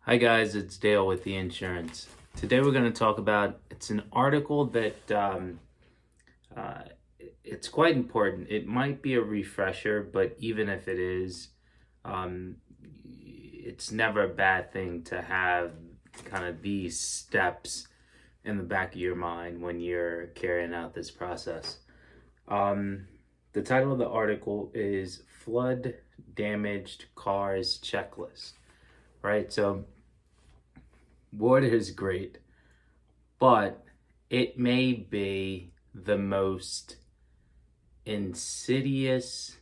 Hi guys, it's Dale with the insurance. Today we're going to talk about, it's an article that uh, it's quite important. It might be a refresher, but even if it is, it's never a bad thing to have kind of these steps in the back of your mind when you're carrying out this process. The title of the article is Flood Damaged Cars Checklist, right? So water is great, but it may be the most insidious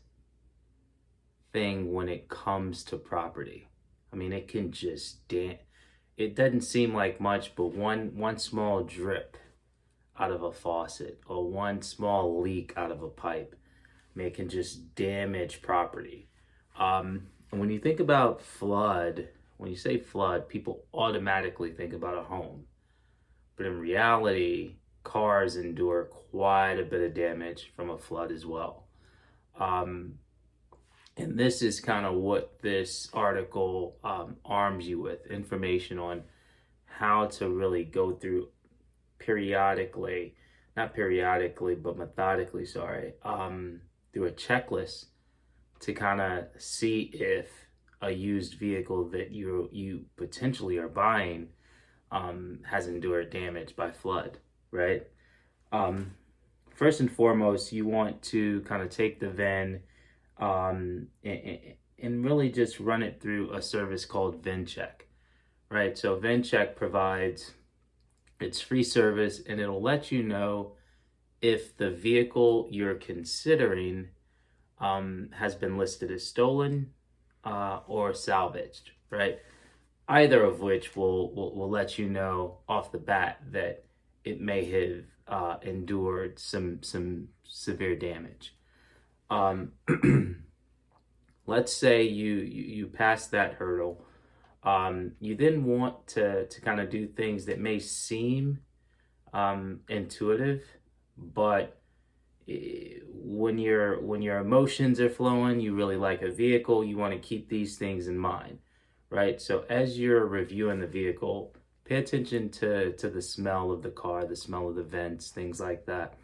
thing when it comes to property. I mean, it can just it doesn't seem like much, but one small drip out of a faucet or one small leak out of a pipe, I mean, it can just damage property. And when you think about flood, when you say flood, people automatically think about a home. But in reality, cars endure quite a bit of damage from a flood as well. And this is kind of what this article arms you with information on how to really go through periodically, not periodically, but methodically, sorry, through a checklist to kind of see if a used vehicle that you potentially are buying has endured damage by flood, right? First and foremost, you want to kind of take the VIN and really just run it through a service called VinCheck, right? So VinCheck provides, it's free service, and it'll let you know if the vehicle you're considering has been listed as stolen or salvaged, right? Either of which will let you know off the bat that it may have endured some severe damage. Let's say you pass that hurdle. You then want to kind of do things that may seem intuitive, but when your emotions are flowing, you really like a vehicle, you want to keep these things in mind, right? So as you're reviewing the vehicle, pay attention to the smell of the car, the smell of the vents, things like that.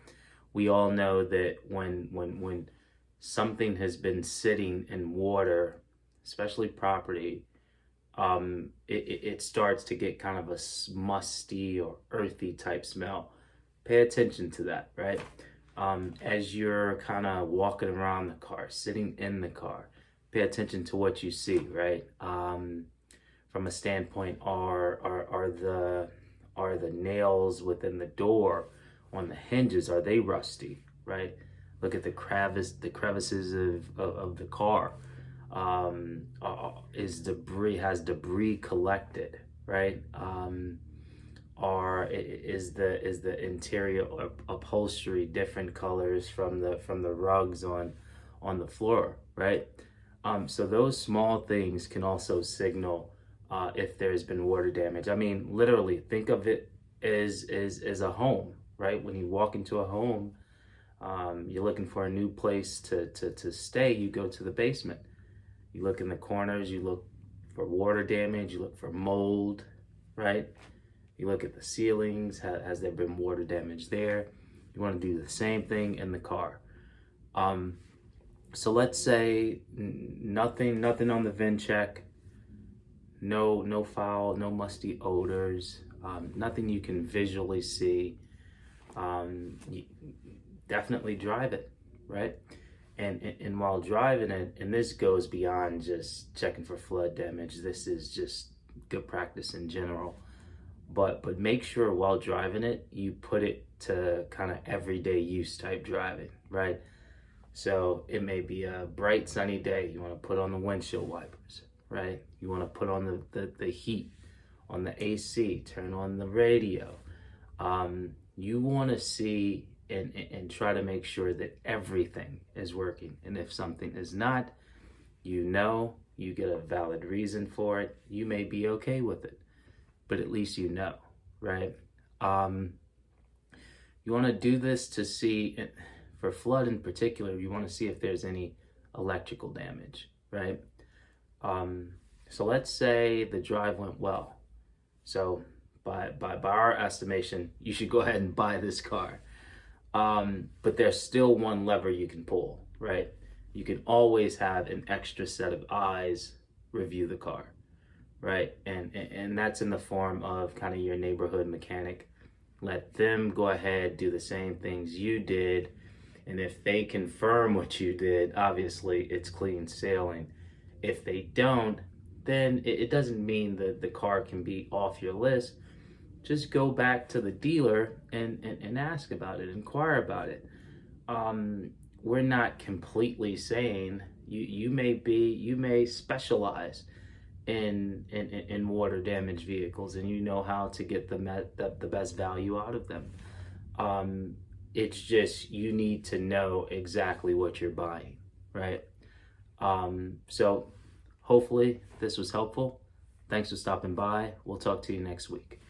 We all know that when something has been sitting in water, especially property, it starts to get kind of a musty or earthy type smell. Pay attention to that, right? As you're kind of walking around the car, sitting in the car, pay attention to what you see, right? From a standpoint, are the nails within the door on the hinges, are they rusty, right? Look at the crevices of the car. Has debris collected, right? Is the interior upholstery different colors from the rugs on the floor, right? So those small things can also signal if there's been water damage. I mean, literally, think of it as a home, right? When you walk into a home, you're looking for a new place to stay, you go to the basement. You look in the corners, you look for water damage, you look for mold, right? You look at the ceilings, has there been water damage there? You want to do the same thing in the car. So let's say nothing on the VinCheck, no foul, no musty odors, nothing you can visually see. You definitely drive it, right? And while driving it, and this goes beyond just checking for flood damage, this is just good practice in general. But make sure while driving it, you put it to kind of everyday use type driving, right? So it may be a bright sunny day. You want to put on the windshield wipers, right? You want to put on the heat on the AC, turn on the radio. You want to see and try to make sure that everything is working. And if something is not, you get a valid reason for it. You may be okay with it, but at least you know, right? You want to do this to see, for flood in particular, you want to see if there's any electrical damage, right? So let's say the drive went well. So by our estimation, you should go ahead and buy this car. But there's still one lever you can pull, right? You can always have an extra set of eyes review the car, right? And that's in the form of kind of your neighborhood mechanic. Let them go ahead, do the same things you did. And if they confirm what you did, obviously it's clean sailing. If they don't, then it doesn't mean that the car can be off your list. Just go back to the dealer and ask about it, inquire about it. We're not completely saying you may specialize in water damaged vehicles, and you know how to get the best value out of them. It's just you need to know exactly what you're buying, right? So hopefully this was helpful. Thanks for stopping by. We'll talk to you next week.